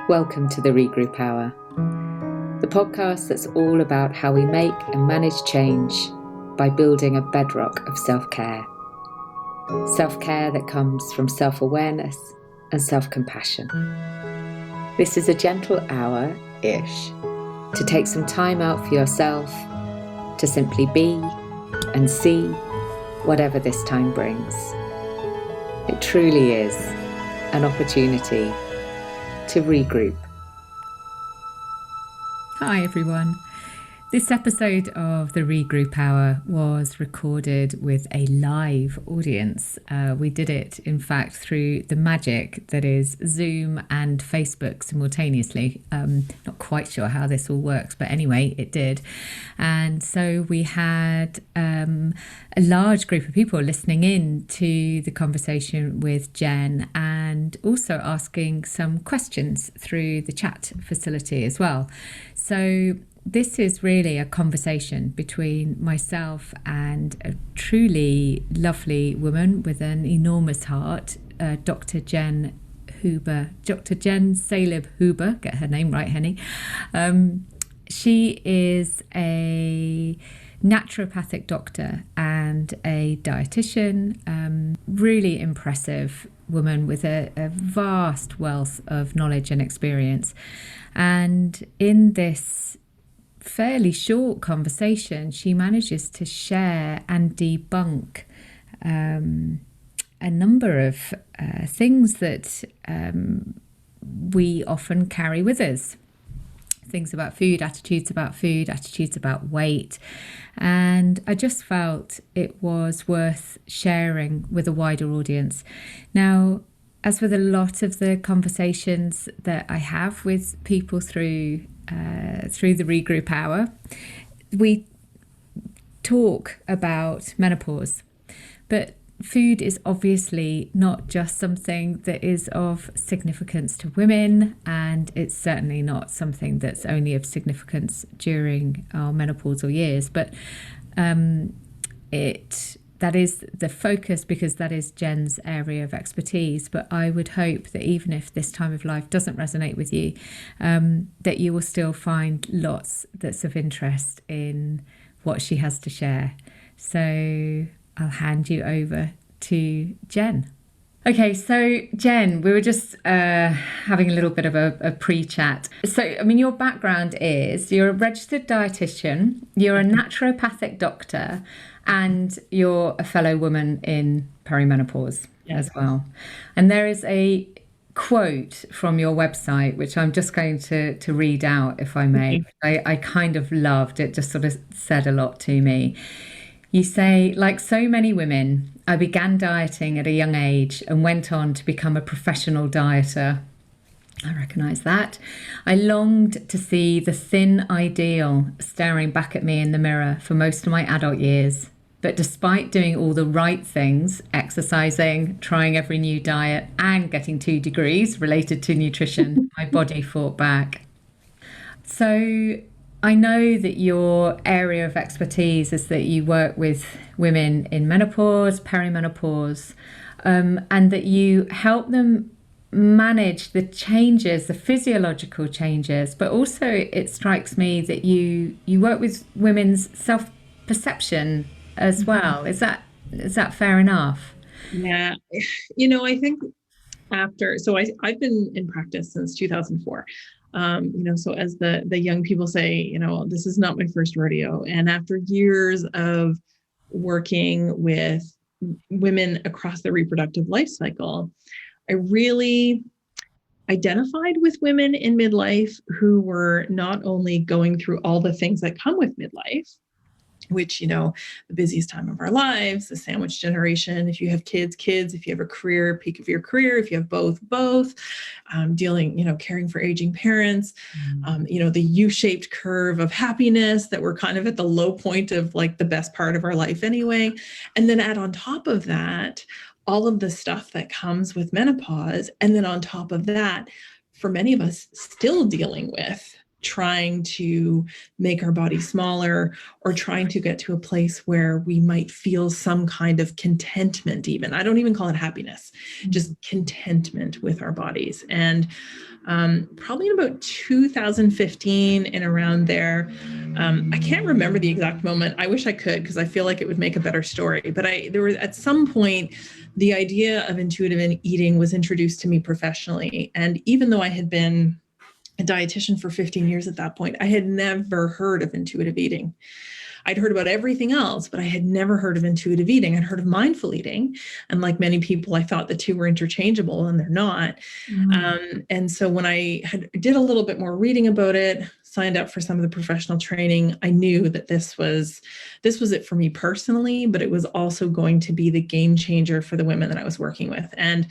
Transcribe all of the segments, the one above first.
Welcome to the Regroup Hour, the podcast that's all about how we make and manage change by building a bedrock of self-care. Self-care that comes from self-awareness and self-compassion. This is a gentle hour-ish to take some time out for yourself, to simply be and see whatever this time brings. It truly is an opportunity to regroup. Hi everyone. This episode of the Regroup Hour was recorded with a live audience. We did it, in fact, through the magic that is Zoom and Facebook simultaneously. Not quite sure how this all works, but anyway, it did. And so we had a large group of people listening in to the conversation with Jen and also asking some questions through the chat facility as well. So this is really a conversation between myself and a truly lovely woman with an enormous heart, Dr. Jenn Huber, Dr. Jenn Salib Huber, get her name right, Henny. She is a naturopathic doctor and a dietitian, really impressive woman with a vast wealth of knowledge and experience. And in this fairly short conversation, she manages to share and debunk a number of things that we often carry with us. Things about food, attitudes about weight. And I just felt it was worth sharing with a wider audience. Now, as with a lot of the conversations that I have with people through the Regroup Hour, we talk about menopause, but food is obviously not just something that is of significance to women, and it's certainly not something that's only of significance during our menopausal years, but that is the focus because that is Jen's area of expertise. But I would hope that even if this time of life doesn't resonate with you, that you will still find lots that's of interest in what she has to share. So I'll hand you over to Jen. Okay, so Jen, we were just having a little bit of a pre-chat. So, I mean, your background is you're a registered dietitian, you're a naturopathic doctor, and you're a fellow woman in perimenopause as well. And there is a quote from your website, which I'm just going to read out, if I may. I kind of loved it, just sort of said a lot to me. You say, like so many women, I began dieting at a young age and went on to become a professional dieter. I recognise that. I longed to see the thin ideal staring back at me in the mirror for most of my adult years. But despite doing all the right things, exercising, trying every new diet, and getting 2 degrees related to nutrition, my body fought back. So I know that your area of expertise is that you work with women in menopause, perimenopause, and that you help them manage the changes, the physiological changes, but also it strikes me that you work with women's self-perception as well. Is that fair enough? Yeah. I think I've been in practice since 2004. So as the young people say, this is not my first rodeo. And after years of working with women across the reproductive life cycle, I really identified with women in midlife who were not only going through all the things that come with midlife, which, the busiest time of our lives, the sandwich generation, if you have kids, if you have a career, peak of your career, if you have both, dealing, caring for aging parents, the U-shaped curve of happiness that we're kind of at the low point of like the best part of our life anyway. And then add on top of that, all of the stuff that comes with menopause. And then on top of that, for many of us still dealing with trying to make our body smaller, or trying to get to a place where we might feel some kind of contentment even. I don't even call it happiness, just contentment with our bodies. And probably in about 2015 and around there, I can't remember the exact moment. I wish I could, because I feel like it would make a better story. But there was, at some point, the idea of intuitive eating was introduced to me professionally. And even though I had been a dietitian for 15 years at that point, I had never heard of intuitive eating. I'd heard about everything else, but I had never heard of intuitive eating. I'd heard of mindful eating. And like many people, I thought the two were interchangeable, and they're not. And so when I did a little bit more reading about it, signed up for some of the professional training, I knew that this was it for me personally, but it was also going to be the game changer for the women that I was working with. And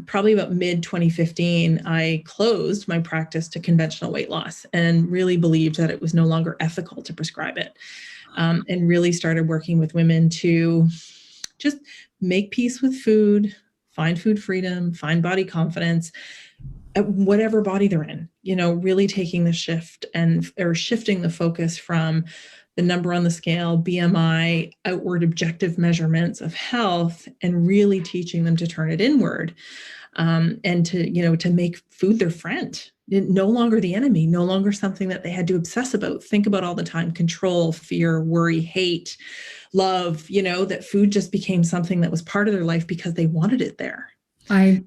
probably about mid-2015, I closed my practice to conventional weight loss and really believed that it was no longer ethical to prescribe it, and really started working with women to just make peace with food, find food freedom, find body confidence, at whatever body they're in, really taking the shift or shifting the focus from the number on the scale, BMI, outward objective measurements of health, and really teaching them to turn it inward, and to make food their friend, no longer the enemy, no longer something that they had to obsess about, think about all the time, control, fear, worry, hate, love, that food just became something that was part of their life because they wanted it there. I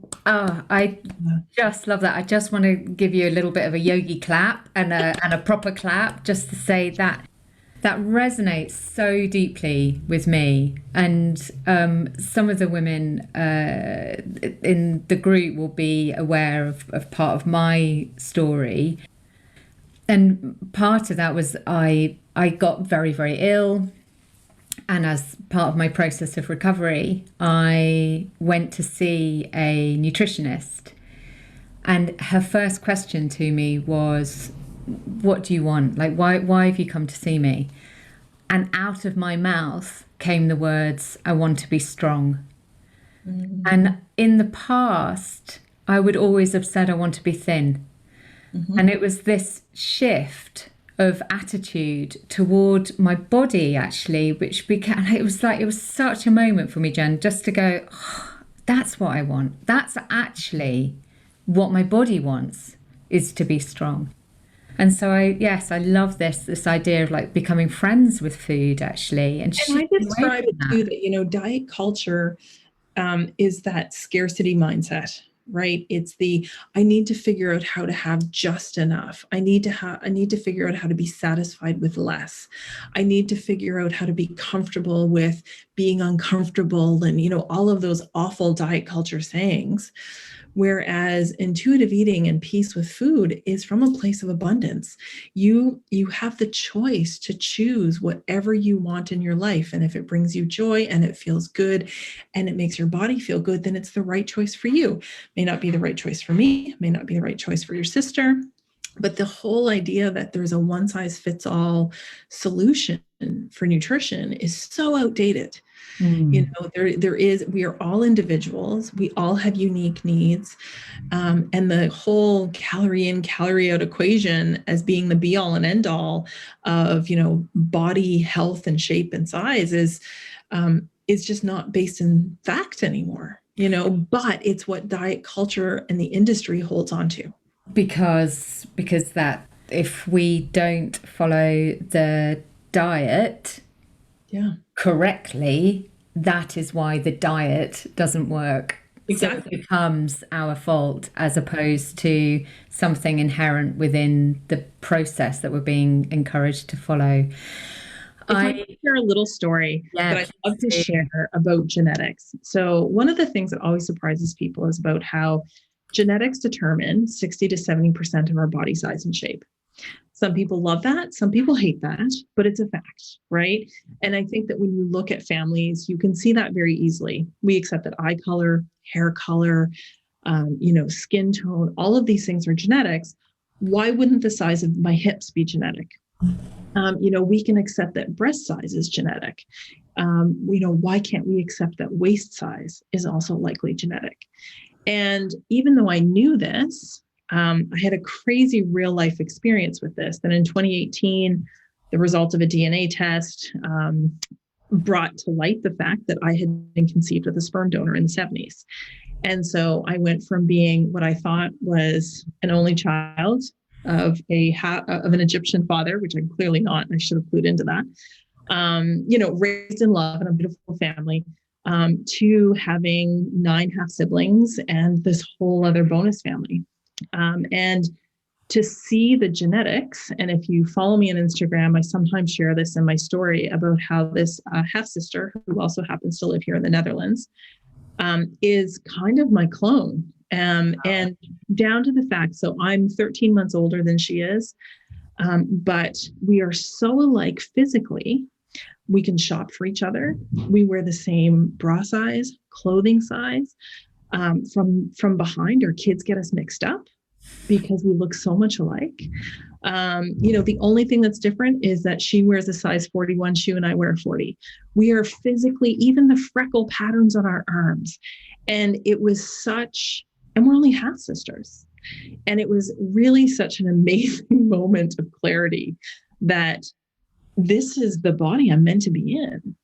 just love that. I just want to give you a little bit of a yogi clap and a proper clap, just to say that resonates so deeply with me. And some of the women in the group will be aware of part of my story. And part of that was I got very, very ill. And as part of my process of recovery, I went to see a nutritionist. And her first question to me was, what do you want? Like, why have you come to see me? And out of my mouth came the words, I want to be strong. Mm-hmm. And in the past, I would always have said, I want to be thin. Mm-hmm. And it was this shift of attitude toward my body, actually, which became, it was such a moment for me, Jen, just to go, oh, that's what I want. That's actually what my body wants, is to be strong. And so I love this idea of like becoming friends with food, actually. And I describe it too, that, diet culture is that scarcity mindset, right? It's I need to figure out how to have just enough. I need to figure out how to be satisfied with less. I need to figure out how to be comfortable with being uncomfortable, and, all of those awful diet culture sayings. Whereas intuitive eating and peace with food is from a place of abundance. You have the choice to choose whatever you want in your life. And if it brings you joy and it feels good and it makes your body feel good, then it's the right choice for you. May not be the right choice for me, may not be the right choice for your sister. But the whole idea that there's a one-size-fits-all solution for nutrition is so outdated. We are all individuals. We all have unique needs. And the whole calorie in, calorie out equation as being the be all and end all of, body health and shape and size is just not based in fact anymore, but it's what diet culture and the industry holds on to. Because that if we don't follow the diet correctly, that is why the diet doesn't work. Exactly. So it becomes our fault, as opposed to something inherent within the process that we're being encouraged to follow. I share a little story that I'd love to share about genetics. So one of the things that always surprises people is about how genetics determine 60 to 70% of our body size and shape. Some people love that. Some people hate that, but it's a fact, right? And I think that when you look at families, you can see that very easily. We accept that eye color, hair color, skin tone, all of these things are genetics. Why wouldn't the size of my hips be genetic? We can accept that breast size is genetic. Why can't we accept that waist size is also likely genetic? And even though I knew this, I had a crazy real life experience with this. Then in 2018, the result of a DNA test brought to light the fact that I had been conceived with a sperm donor in the 70s. And so I went from being what I thought was an only child of an Egyptian father, which I'm clearly not. I should have clued into that. Raised in love in a beautiful family, to having 9 half siblings and this whole other bonus family. And to see the genetics, and if you follow me on Instagram, I sometimes share this in my story about how this half sister, who also happens to live here in the Netherlands, is kind of my clone. And down to the fact, so I'm 13 months older than she is, but we are so alike physically. We can shop for each other. We wear the same bra size, clothing size. From behind, our kids get us mixed up because we look so much alike. The only thing that's different is that she wears a size 41 shoe and I wear a 40. We are physically, even the freckle patterns on our arms. And it was and we're only half sisters. And it was really such an amazing moment of clarity that this is the body I'm meant to be in,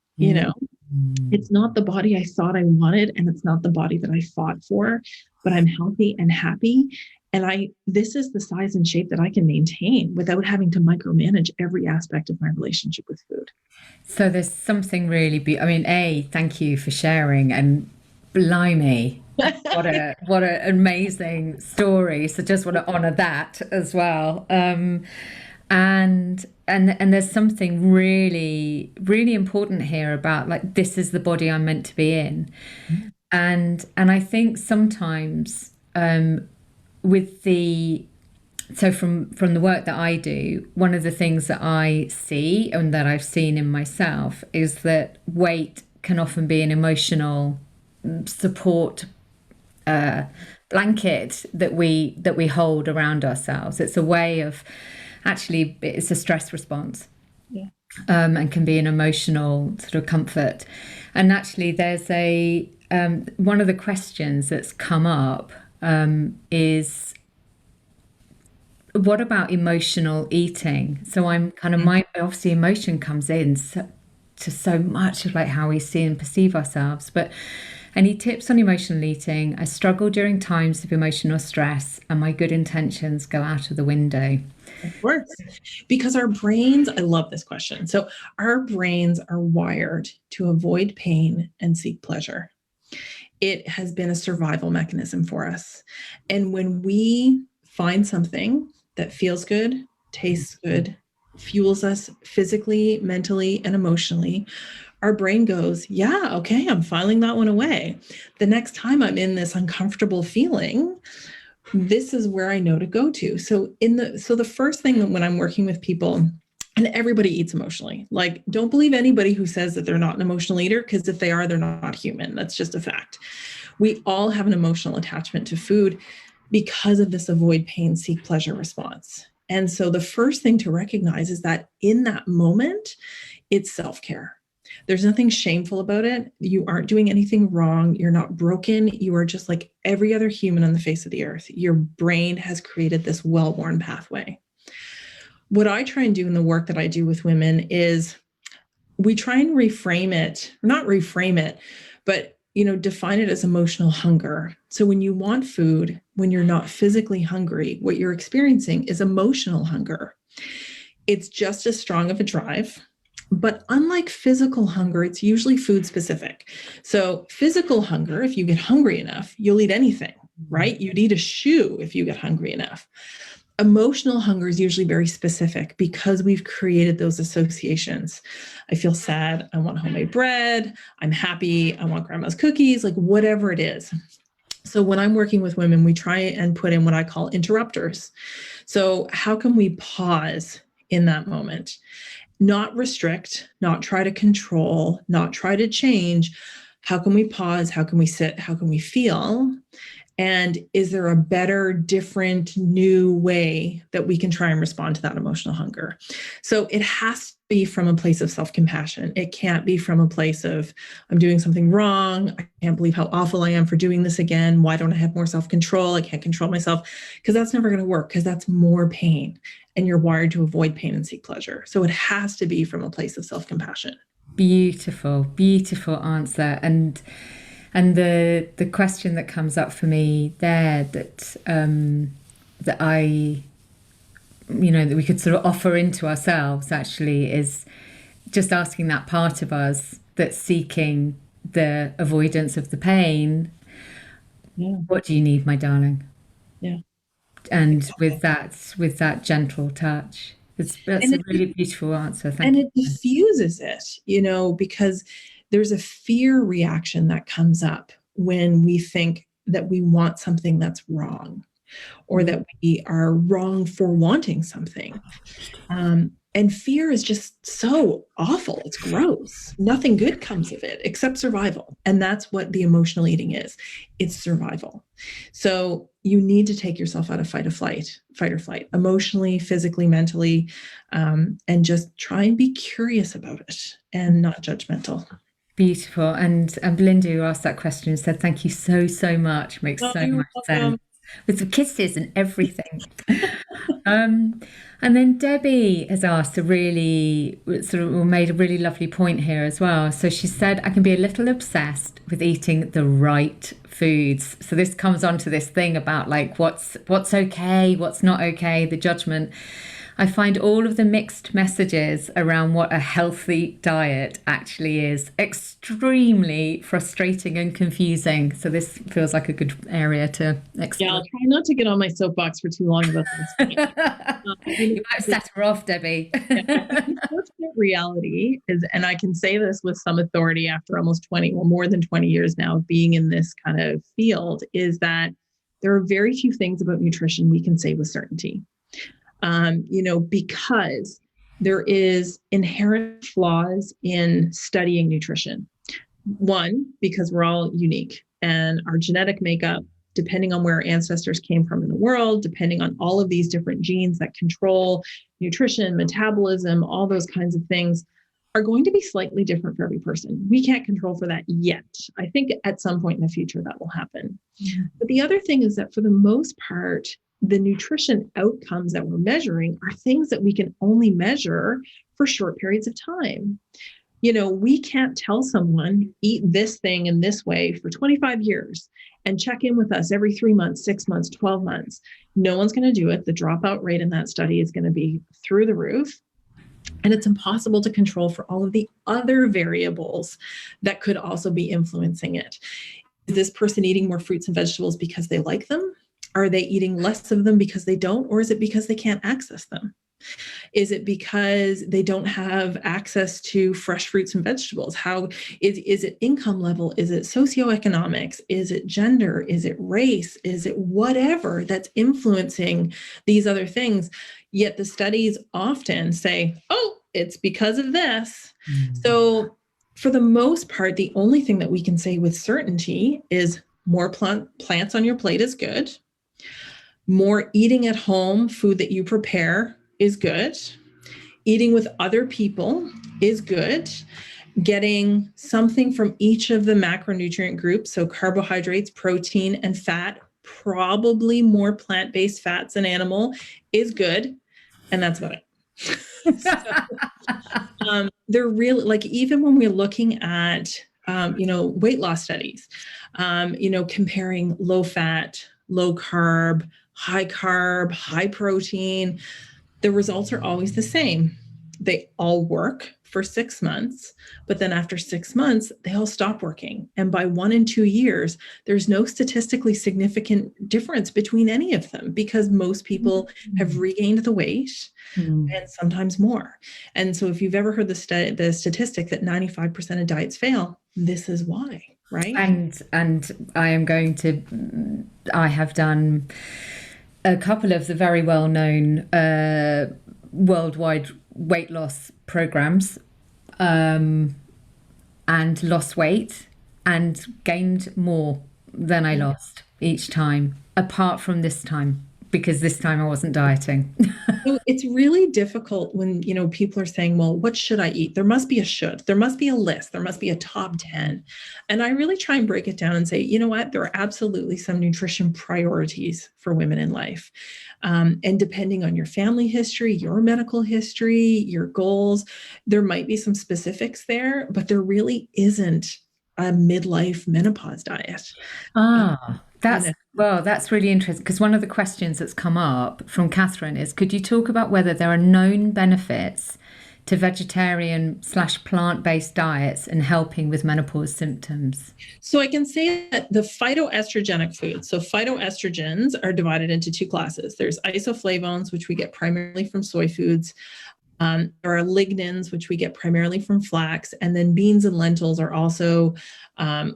It's not the body I thought I wanted, and it's not the body that I fought for, but I'm healthy and happy. And this is the size and shape that I can maintain without having to micromanage every aspect of my relationship with food. So there's something really thank you for sharing, and blimey, what an amazing story. So just want to honor that as well. And there's something really, really important here about, like, this is the body I'm meant to be in. And I think sometimes from the work that I do, one of the things that I see and that I've seen in myself is that weight can often be an emotional support blanket that we hold around ourselves. It's a way of, actually, it's a stress response. Yeah. And can be an emotional sort of comfort. And actually, there's one of the questions that's come up is, what about emotional eating? So I'm kind of, obviously emotion comes in to so much of like how we see and perceive ourselves, but any tips on emotional eating? I struggle during times of emotional stress and my good intentions go out of the window. Of course, because our brains, I love this question. So our brains are wired to avoid pain and seek pleasure. It has been a survival mechanism for us. And when we find something that feels good, tastes good, fuels us physically, mentally, and emotionally, our brain goes, yeah, okay, I'm filing that one away. The next time I'm in this uncomfortable feeling, this is where I know to go to. So the first thing when I'm working with people, and everybody eats emotionally, like, don't believe anybody who says that they're not an emotional eater, because if they are, they're not human. That's just a fact. We all have an emotional attachment to food because of this avoid pain, seek pleasure response. And so the first thing to recognize is that in that moment, it's self-care. There's nothing shameful about it. You aren't doing anything wrong. You're not broken. You are just like every other human on the face of the earth. Your brain has created this well-worn pathway. What I try and do in the work that I do with women is we try and reframe it, not reframe it, but define it as emotional hunger. So when you want food, when you're not physically hungry, what you're experiencing is emotional hunger. It's just as strong of a drive. But unlike physical hunger, it's usually food specific. So physical hunger, if you get hungry enough, you'll eat anything, right? You'd eat a shoe if you get hungry enough. Emotional hunger is usually very specific because we've created those associations. I feel sad. I want homemade bread. I'm happy. I want grandma's cookies, like whatever it is. So when I'm working with women, we try and put in what I call interrupters. So how can we pause in that moment? Not restrict, not try to control, not try to change. How can we pause? How can we sit? How can we feel? And is there a better, different, new way that we can try and respond to that emotional hunger? So it has to be from a place of self-compassion. It can't be from a place of, I'm doing something wrong. I can't believe how awful I am for doing this again. Why don't I have more self-control? I can't control myself, because that's never going to work, because that's more pain. And you're wired to avoid pain and seek pleasure. So it has to be from a place of self-compassion. Beautiful, beautiful answer. And the question that comes up for me there that I, that we could sort of offer into ourselves actually is just asking that part of us that's seeking the avoidance of the pain. Yeah. What do you need, my darling? Yeah. And with that gentle touch. That's a really beautiful answer. Thank you. And it diffuses it, because there's a fear reaction that comes up when we think that we want something that's wrong, or that we are wrong for wanting something. And fear is just so awful. It's gross. Nothing good comes of it except survival. And that's what the emotional eating is. It's survival. So you need to take yourself out of fight or flight, emotionally, physically, mentally, and just try and be curious about it and not judgmental. Beautiful. And Belinda, who asked that question, said, thank you so, so much. Makes so much sense. With the kisses and everything. And then Debbie has asked made a really lovely point here as well. So she said, I can be a little obsessed with eating the right foods. So this comes on to this thing about like what's okay, what's not okay, the judgment. I find all of the mixed messages around what a healthy diet actually is extremely frustrating and confusing. So this feels like a good area to explore. Yeah, I'll try not to get on my soapbox for too long about this. You might set her off, Debbie. The unfortunate reality is, and I can say this with some authority after almost more than 20 years now of being in this kind of field, is that there are very few things about nutrition we can say with certainty. Because there is inherent flaws in studying nutrition. One, because we're all unique and our genetic makeup, depending on where our ancestors came from in the world, depending on all of these different genes that control nutrition, metabolism, all those kinds of things, are going to be slightly different for every person. We can't control for that yet. I think at some point in the future that will happen. Yeah. But the other thing is that for the most part, the nutrition outcomes that we're measuring are things that we can only measure for short periods of time. We can't tell someone, eat this thing in this way for 25 years and check in with us every 3 months, 6 months, 12 months. No one's going to do it. The dropout rate in that study is going to be through the roof. And it's impossible to control for all of the other variables that could also be influencing it. Is this person eating more fruits and vegetables because they like them? Are they eating less of them because they don't? Or is it because they can't access them? Is it because they don't have access to fresh fruits and vegetables? How is it income level? Is it socioeconomics? Is it gender? Is it race? Is it whatever that's influencing these other things? Yet the studies often say, oh, it's because of this. Mm-hmm. So for the most part, the only thing that we can say with certainty is more plants on your plate is good. More eating at home, food that you prepare is good. Eating with other people is good. Getting something from each of the macronutrient groups, so carbohydrates, protein, and fat, probably more plant-based fats than animal, is good. And that's about it. They're really, like, even when we're looking at, weight loss studies, comparing low fat, low carb, high protein, the results are always the same. They all work for 6 months, but then after 6 months, they all stop working. And by 1 and 2 years, there's no statistically significant difference between any of them because most people have regained the weight and sometimes more. And so if you've ever heard the statistic that 95% of diets fail, this is why, right? And I have done a couple of the very well-known worldwide weight loss programs and lost weight and gained more than I lost. each time, apart from this time, because this time I wasn't dieting. So it's really difficult when, people are saying, well, what should I eat? There must be a should, there must be a list, there must be a top 10. And I really try and break it down and say, you know what, there are absolutely some nutrition priorities for women in life. And depending on your family history, your medical history, your goals, there might be some specifics there, but there really isn't a midlife menopause diet. That's really interesting, because one of the questions that's come up from Catherine is, could you talk about whether there are known benefits to vegetarian/plant-based diets in helping with menopause symptoms? So I can say that the phytoestrogenic foods, so phytoestrogens are divided into two classes. There's isoflavones, which we get primarily from soy foods. There are lignans, which we get primarily from flax, and then beans and lentils are also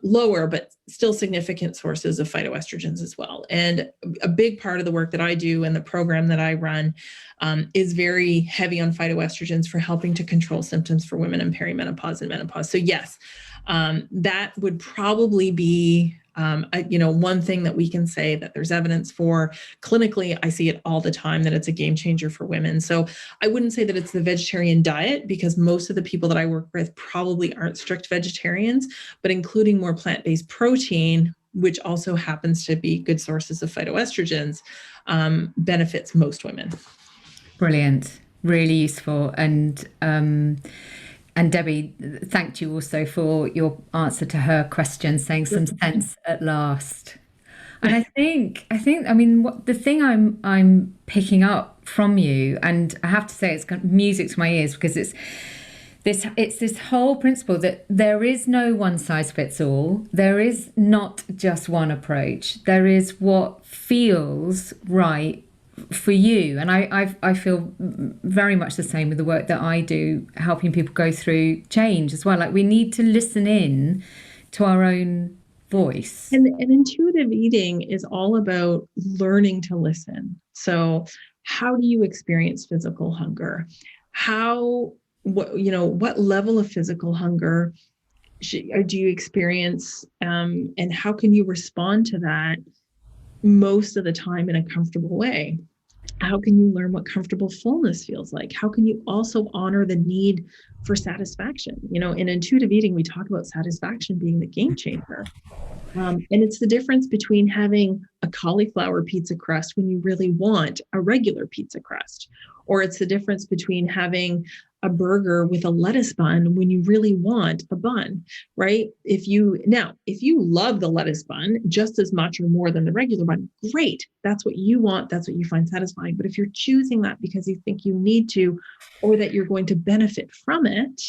lower, but still significant sources of phytoestrogens as well. And a big part of the work that I do and the program that I run is very heavy on phytoestrogens for helping to control symptoms for women in perimenopause and menopause. So yes, that would probably be one thing that we can say that there's evidence for. Clinically, I see it all the time that it's a game changer for women. So I wouldn't say that it's the vegetarian diet, because most of the people that I work with probably aren't strict vegetarians, but including more plant-based protein, which also happens to be good sources of phytoestrogens, benefits most women. Brilliant. Really useful. And Debbie thanked you also for your answer to her question, saying some sense at last. And I mean, what the thing I'm picking up from you, and I have to say it's kind of music to my ears, because it's this whole principle that there is no one size fits all. There is not just one approach. There is what feels right for you. And I feel very much the same with the work that I do, helping people go through change as well. Like, we need to listen in to our own voice. And intuitive eating is all about learning to listen. So how do you experience physical hunger? What level of physical hunger do you experience? And how can you respond to that most of the time in a comfortable way? How can you learn what comfortable fullness feels like? How can you also honor the need for satisfaction? In intuitive eating, we talk about satisfaction being the game changer. And it's the difference between having a cauliflower pizza crust when you really want a regular pizza crust, or it's the difference between having a burger with a lettuce bun when you really want a bun, right? If you love the lettuce bun just as much or more than the regular bun, great. That's what you want. That's what you find satisfying. But if you're choosing that because you think you need to, or that you're going to benefit from it,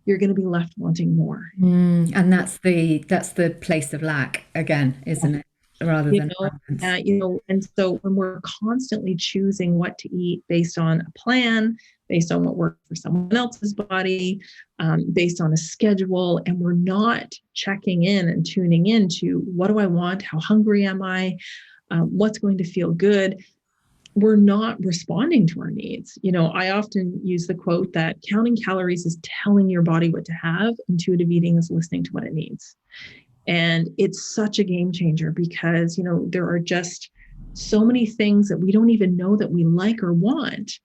you're going to be left wanting more. And that's the place of lack again, isn't it? Rather than and so when we're constantly choosing what to eat based on a plan, based on what works for someone else's body, based on a schedule, and we're not checking in and tuning into what do I want, how hungry am I, what's going to feel good, we're not responding to our needs. I often use the quote that counting calories is telling your body what to have. Intuitive eating is listening to what it needs. And it's such a game changer, because, there are just so many things that we don't even know that we like or want,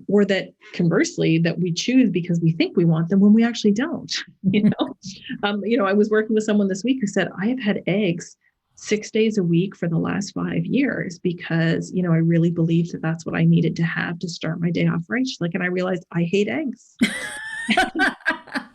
or that conversely that we choose because we think we want them when we actually don't. I was working with someone this week who said, I have had eggs 6 days a week for the last 5 years because, I really believed that that's what I needed to have to start my day off right. She's like, and I realized I hate eggs.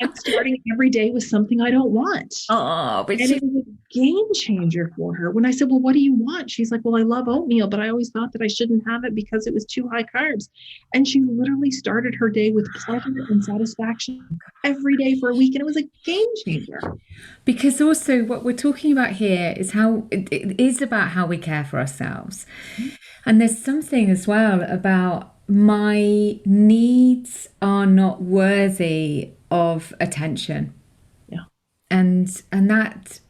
I'm starting every day with something I don't want. But it was a game changer for her. When I said, well, what do you want? She's like, well, I love oatmeal, but I always thought that I shouldn't have it because it was too high carbs. And she literally started her day with pleasure and satisfaction every day for a week. And it was a game changer. Because also what we're talking about here is how it is about how we care for ourselves. And there's something as well about my needs are not worthy of attention. Yeah. And that,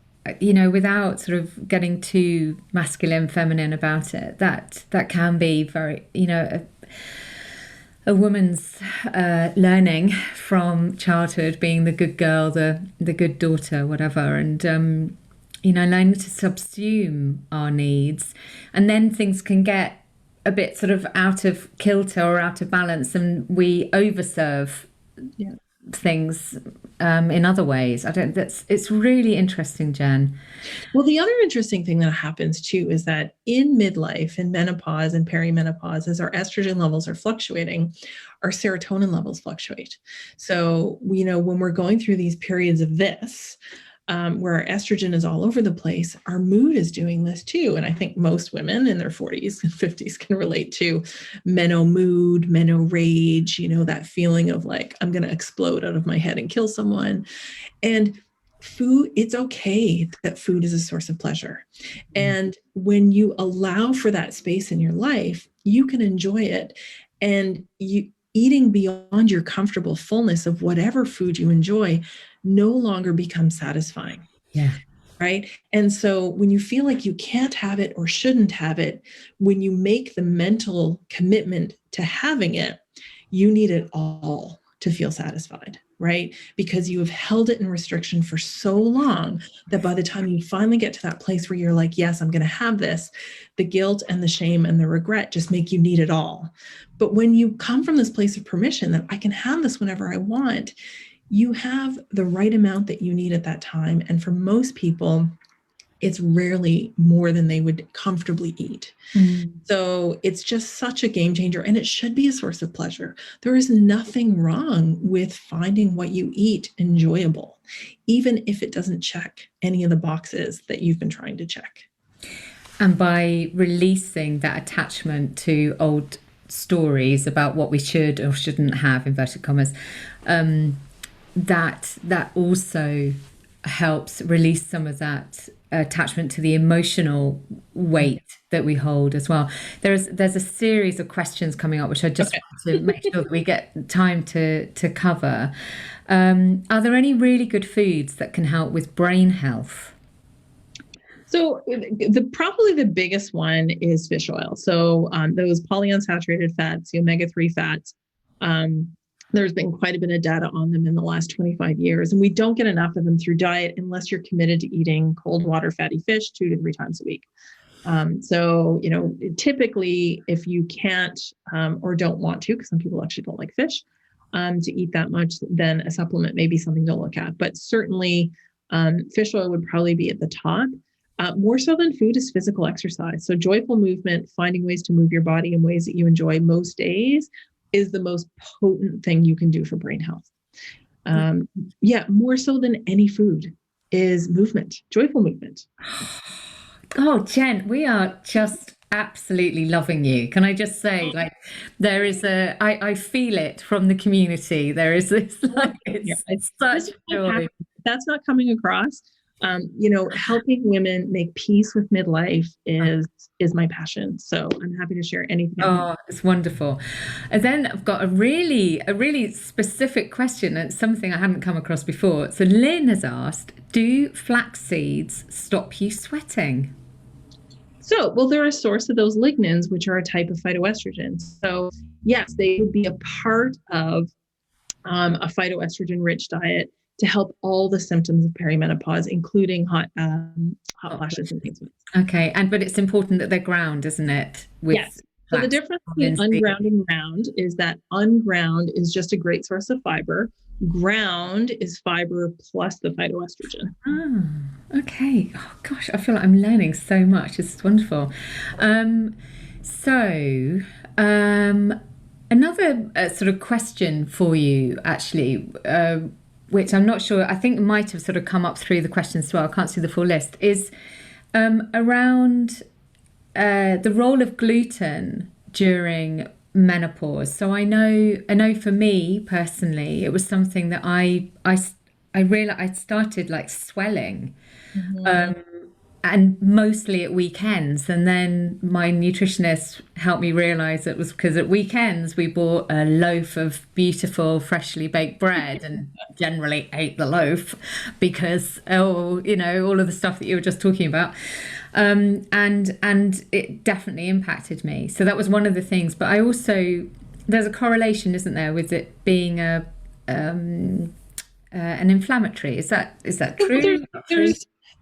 without sort of getting too masculine, feminine about it, that can be very, a woman's learning from childhood, being the good girl, the good daughter, whatever. And learning to subsume our needs, and then things can get a bit sort of out of kilter or out of balance, and we overserve things in other ways. It's really interesting, Jen. Well, the other interesting thing that happens too is that in midlife, in menopause and perimenopause, as our estrogen levels are fluctuating, our serotonin levels fluctuate. So, when we're going through these periods of this, where our estrogen is all over the place, our mood is doing this too. And I think most women in their 40s and 50s can relate to meno mood, meno rage, that feeling of like, I'm going to explode out of my head and kill someone. And food, it's okay that food is a source of pleasure. And when you allow for that space in your life, you can enjoy it. And eating beyond your comfortable fullness of whatever food you enjoy no longer becomes satisfying. Yeah. Right. And so when you feel like you can't have it or shouldn't have it, when you make the mental commitment to having it, you need it all to feel satisfied. Right. Because you have held it in restriction for so long that by the time you finally get to that place where you're like, yes, I'm going to have this, the guilt and the shame and the regret just make you need it all. But when you come from this place of permission that I can have this whenever I want, you have the right amount that you need at that time. And for most people, it's rarely more than they would comfortably eat. So it's just such a game changer, and it should be a source of pleasure. There is nothing wrong with finding what you eat enjoyable, even if it doesn't check any of the boxes that you've been trying to check. And by releasing that attachment to old stories about what we should or shouldn't have, inverted commas, that also helps release some of that attachment to the emotional weight that we hold as well. There's a series of questions coming up, which I just want to make sure that we get time to cover. Are there any really good foods that can help with brain health? So probably the biggest one is fish oil. So those polyunsaturated fats, the omega-3 fats, there's been quite a bit of data on them in the last 25 years, and we don't get enough of them through diet unless you're committed to eating cold water fatty fish 2 to 3 times a week. So, typically if you can't or don't want to, because some people actually don't like fish, to eat that much, then a supplement may be something to look at. But certainly fish oil would probably be at the top. More so than food is physical exercise. So joyful movement, finding ways to move your body in ways that you enjoy most days, is the most potent thing you can do for brain health. More so than any food is movement, joyful movement. Oh, Jen, we are just absolutely loving you. Can I just say, there is I feel it from the community. There is this, it's such joy. That's not coming across. Helping women make peace with midlife is my passion. So I'm happy to share anything. Oh, it's wonderful. And then I've got a really specific question, and it's something I hadn't come across before. So Lynn has asked, do flax seeds stop you sweating? So, they're a source of those lignans, which are a type of phytoestrogen. So yes, they would be a part of a phytoestrogen-rich diet to help all the symptoms of perimenopause, including hot flashes and things. Okay, but it's important that they're ground, isn't it? Yes. So the difference between unground and ground is that unground is just a great source of fiber. Ground is fiber plus the phytoestrogen. Okay. Oh gosh, I feel like I'm learning so much. This is wonderful. Another sort of question for you, actually, which I'm not sure, I think might have sort of come up through the questions as well, I can't see the full list, is around the role of gluten during menopause. So I know for me personally, it was something that I realized I started like swelling, and mostly at weekends. And then my nutritionist helped me realize it was because at weekends we bought a loaf of beautiful freshly baked bread and generally ate the loaf because all of the stuff that you were just talking about. And it definitely impacted me. So that was one of the things. But I also, there's a correlation, isn't there, with it being an inflammatory? Is that true?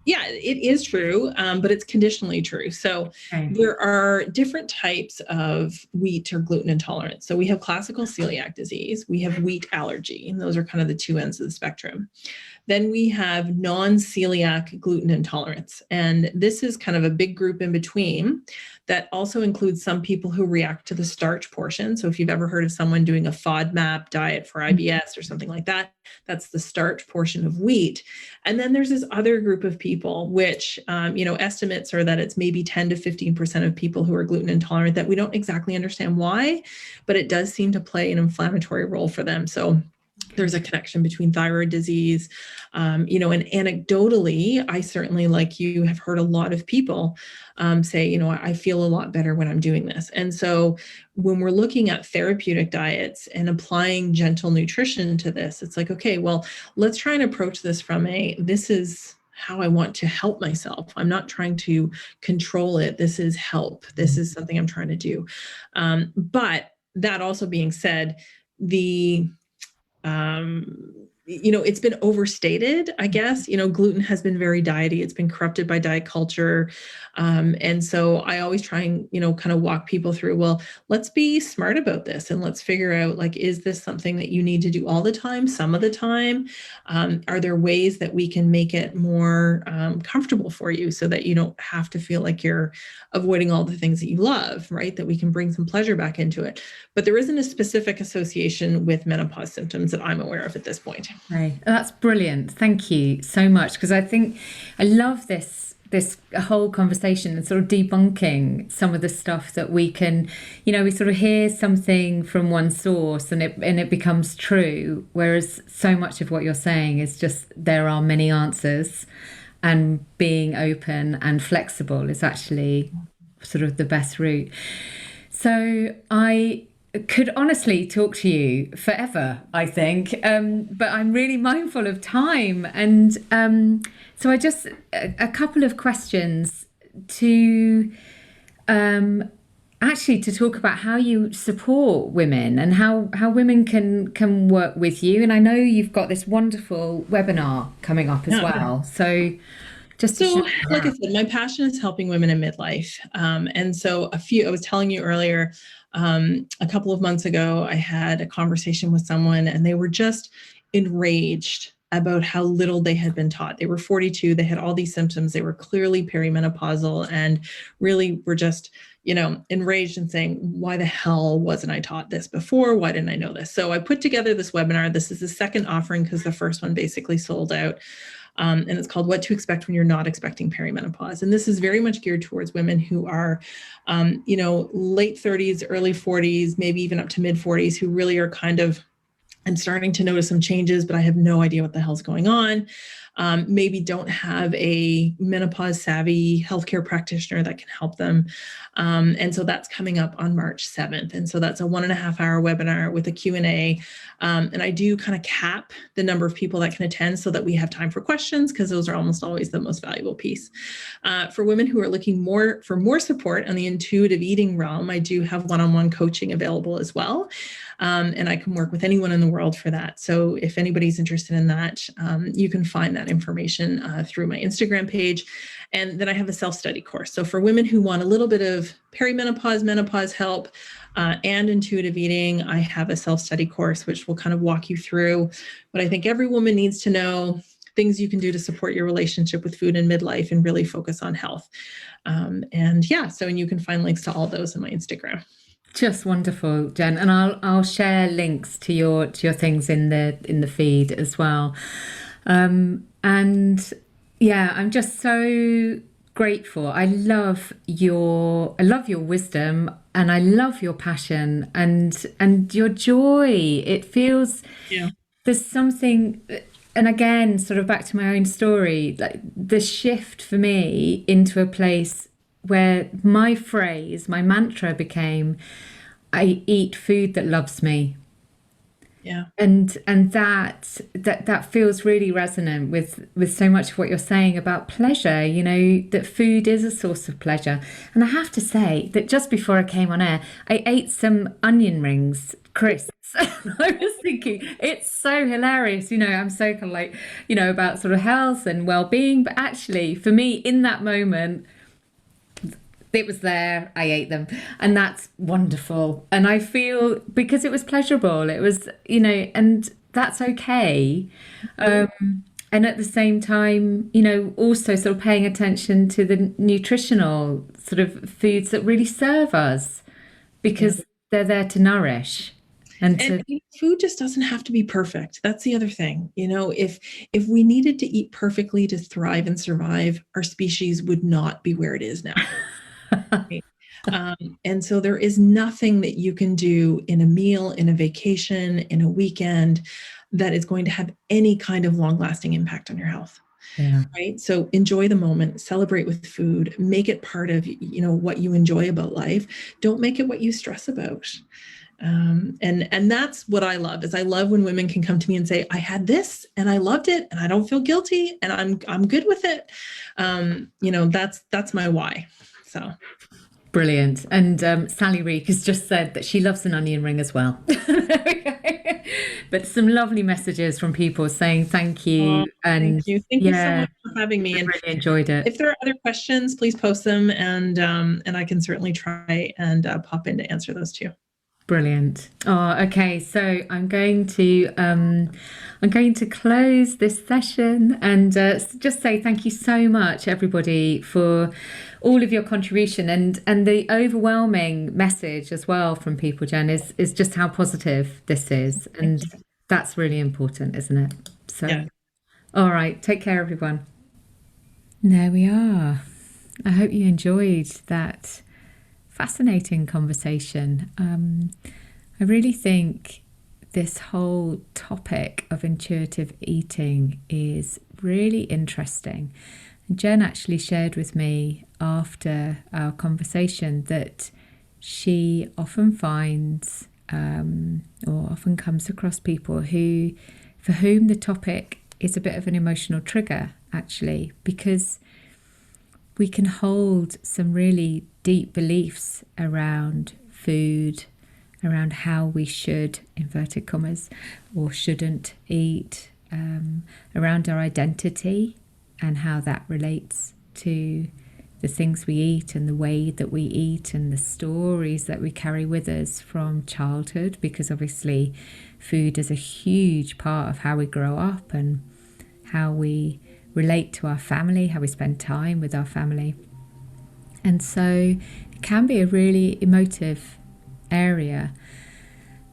Yeah, it is true, but it's conditionally true. So Okay. there are different types of wheat or gluten intolerance. So we have classical celiac disease, we have wheat allergy, and those are kind of the two ends of the spectrum. Then we have non-celiac gluten intolerance. And this is kind of a big group in between that also includes some people who react to the starch portion. So if you've ever heard of someone doing a FODMAP diet for IBS or something like that, that's the starch portion of wheat. And then there's this other group of people, which, estimates are that it's maybe 10 to 15% of people who are gluten intolerant, that we don't exactly understand why, but it does seem to play an inflammatory role for them. So there's a connection between thyroid disease, and anecdotally, I certainly, like you, have heard a lot of people say, I feel a lot better when I'm doing this. And so when we're looking at therapeutic diets and applying gentle nutrition to this, it's like, okay, well, let's try and approach this from this is how I want to help myself. I'm not trying to control it. This is help. This is something I'm trying to do. But that also being said, it's been overstated, I guess. Gluten has been very diety. It's been corrupted by diet culture. And so I always try and, kind of walk people through, well, let's be smart about this and let's figure out, like, is this something that you need to do all the time, some of the time? Are there ways that we can make it more comfortable for you so that you don't have to feel like you're avoiding all the things that you love, right? That we can bring some pleasure back into it. But there isn't a specific association with menopause symptoms that I'm aware of at this point. Okay. That's brilliant. Thank you so much. Because I think I love this whole conversation and sort of debunking some of the stuff that we can, we sort of hear something from one source and it becomes true. Whereas so much of what you're saying is just there are many answers, and being open and flexible is actually sort of the best route. So I could honestly talk to you forever, I think, but I'm really mindful of time. And so I just, a couple of questions to actually to talk about how you support women and how women can work with you. And I know you've got this wonderful webinar coming up as well. So like I said, my passion is helping women in midlife. And so I was telling you earlier, a couple of months ago, I had a conversation with someone and they were just enraged about how little they had been taught. They were 42, they had all these symptoms, they were clearly perimenopausal, and really were just, enraged and saying, why the hell wasn't I taught this before? Why didn't I know this? So I put together this webinar. This is the second offering because the first one basically sold out. And it's called What to Expect When You're Not Expecting Perimenopause. And this is very much geared towards women who are, late 30s, early 40s, maybe even up to mid 40s, who really are kind of, I'm starting to notice some changes, but I have no idea what the hell's going on. Maybe don't have a menopause savvy healthcare practitioner that can help them. And so that's coming up on March 7th. And so that's a 1.5-hour webinar with a Q&A. And I do kind of cap the number of people that can attend so that we have time for questions, because those are almost always the most valuable piece. For women who are looking for more support on the intuitive eating realm, I do have one-on-one coaching available as well. And I can work with anyone in the world for that. So if anybody's interested in that, you can find that information through my Instagram page. And then I have a self-study course. So for women who want a little bit of perimenopause, menopause help, and intuitive eating, I have a self-study course, which will kind of walk you through what I think every woman needs to know, things you can do to support your relationship with food in midlife and really focus on health. And you can find links to all those on my Instagram. Just wonderful, Jen, and I'll share links to your things in the feed as well. And yeah, I'm just so grateful. I love your wisdom, and I love your passion and your joy. It feels there's something, and again, sort of back to my own story, like the shift for me into a place where my mantra became, I eat food that loves me. Yeah. And that feels really resonant with so much of what you're saying about pleasure, that food is a source of pleasure. And I have to say that just before I came on air, I ate some onion rings crisps. I was thinking it's so hilarious. I'm so kind of like, about sort of health and well-being, but actually for me in that moment, it was there, I ate them, and that's wonderful. And I feel because it was pleasurable, it was, and that's okay. And at the same time, also sort of paying attention to the nutritional sort of foods that really serve us, because they're there to nourish. And food just doesn't have to be perfect. That's the other thing. If we needed to eat perfectly to thrive and survive, our species would not be where it is now. Right? And so there is nothing that you can do in a meal, in a vacation, in a weekend that is going to have any kind of long-lasting impact on your health. Yeah. Right. So enjoy the moment, celebrate with food, make it part of, what you enjoy about life. Don't make it what you stress about. And that's what I love, is I love when women can come to me and say, I had this and I loved it and I don't feel guilty and I'm good with it. That's my why. So. Brilliant. And Sally Reek has just said that she loves an onion ring as well. But some lovely messages from people saying thank you. Thank you so much for having me. I really enjoyed it. If there are other questions, please post them, and I can certainly try and pop in to answer those too. Brilliant. Oh, okay. So I'm going to close this session and just say thank you so much, everybody, for all of your contribution, and the overwhelming message as well from people, Jen, is just how positive this is, and that's really important, isn't it? So, yeah. All right. Take care, everyone. There we are. I hope you enjoyed that fascinating conversation. I really think this whole topic of intuitive eating is really interesting. And Jen actually shared with me after our conversation that she often finds or often comes across people for whom the topic is a bit of an emotional trigger, actually, because we can hold some really deep beliefs around food, around how we should, inverted commas, or shouldn't eat, around our identity and how that relates to the things we eat and the way that we eat and the stories that we carry with us from childhood, because obviously food is a huge part of how we grow up and how we relate to our family, how we spend time with our family. And so it can be a really emotive area.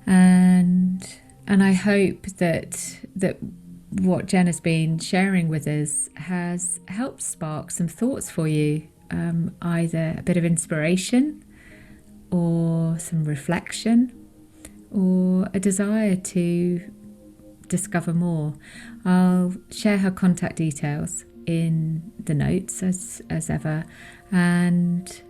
And I hope that what Jen has been sharing with us has helped spark some thoughts for you, either a bit of inspiration or some reflection or a desire to discover more. I'll share her contact details in the notes as ever, and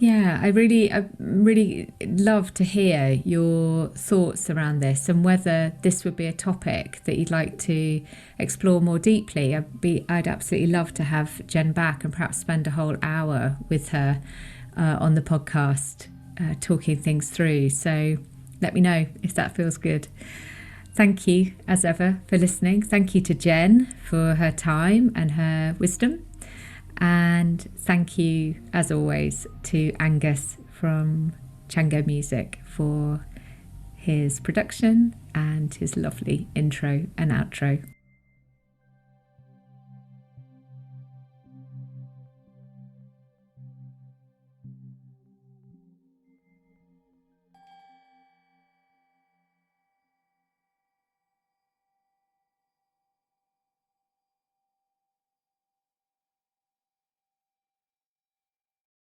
I really love to hear your thoughts around this and whether this would be a topic that you'd like to explore more deeply. I'd absolutely love to have Jen back and perhaps spend a whole hour with her on the podcast, talking things through. So let me know if that feels good. Thank you, as ever, for listening. Thank you to Jen for her time and her wisdom. And thank you, as always, to Angus from Chango Music for his production and his lovely intro and outro.